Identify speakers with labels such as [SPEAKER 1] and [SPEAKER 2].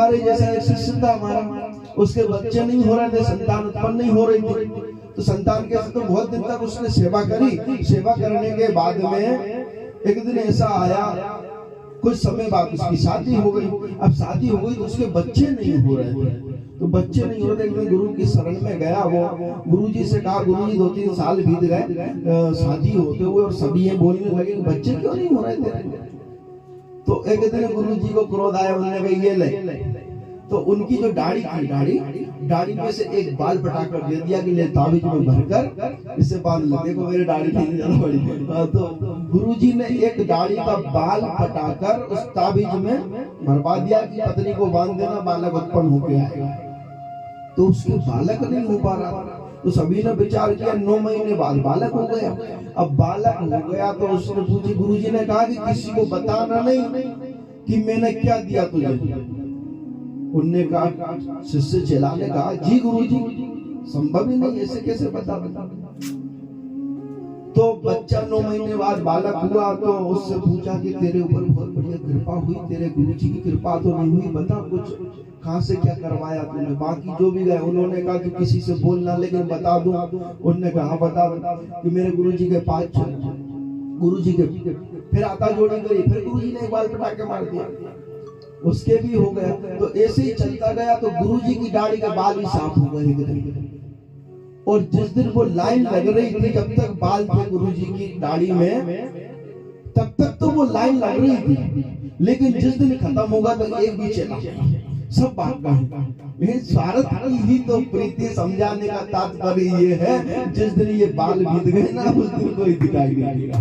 [SPEAKER 1] तुम्हारे जैसा एक शिष्य था हमारा, उसके बच्चे नहीं हो रहे थे, संतान उत्पन्न नहीं हो रही थी, तो संतान के तो बहुत दिन तक उसने सेवा करी। सेवा करने के बाद में एक दिन ऐसा आया, कुछ समय बाद उसकी शादी हो गई। अब शादी हो गई तो उसके बच्चे नहीं हो रहे थे, तो बच्चे नहीं हो रहे, एक दिन गुरु की शरण में गया। वो गुरु जी से कहा, गुरु जी 2-3 साल बीत गए शादी होते हुए और सभी ये बोलने लगे बच्चे क्यों नहीं हो रहे थे। तो एक दिन गुरु जी को क्रोध आया, उन्होंने कहा ये ले, तो उनकी जो दाढ़ी थी, दाढ़ी में से एक बाल पटाकर दे दिया कि ले ताबीज में भरकर इसे बांध ले, देखो मेरी दाढ़ी नहीं ज्यादा बड़ी। तो गुरुजी ने एक दाढ़ी का बाल पटाकर उस ताबीज में भरवा दिया कि पत्नी को बांध देना, बालक उत्पन्न होके आएगा। तो उसके बालक नहीं हो पा रहा, तो सभी ने विचार किया, 9 महीने बाद बालक हो गया। अब बालक हो गया तो उसने पूछी, गुरुजी ने कहा कि किसी को बताना नहीं कि मैंने क्या दिया तुझे। उनने कहा, शिष्य चेला ने कहा, जी गुरुजी संभव ही नहीं, ऐसे कैसे बता। तो बच्चा 9 महीने बाद बालक हुआ, तो उससे पूछा कि तेरे ऊपर बहुत बढ़िया कृपा हुई, तेरे गुरुजी की कृपा तो नहीं हुई, बता कुछ कहां से क्या करवाया तूने। बाकी जो भी गए उन्होंने कहा कि किसी से बोलना, लेकिन बता दूं। उन्होंने कहा बता कि मेरे गुरुजी के पास गुरुजी के फिर आता जोड़ी करी, फिर गुरुजी ने एक बाल पटाके मार दिया, उसके भी हो गया। तो ऐसे ही चलता गया, तो गुरुजी की दाढ़ी के बाल ही साफ हो गए। और जिस दिन वो लाइन लग रही थी, जब तक बाल थे गुरुजी की दाढ़ी में, तब तक तो वो लाइन लग रही थी, लेकिन जिस दिन खत्म होगा तो एक भी चला, सब बात गए। स्वार्थ की ही तो प्रीति समझाने का तात्पर्य ये है, जिस दिन ये बाल बीत गए ना, उस दिन कोई दिखाई नहीं देगा।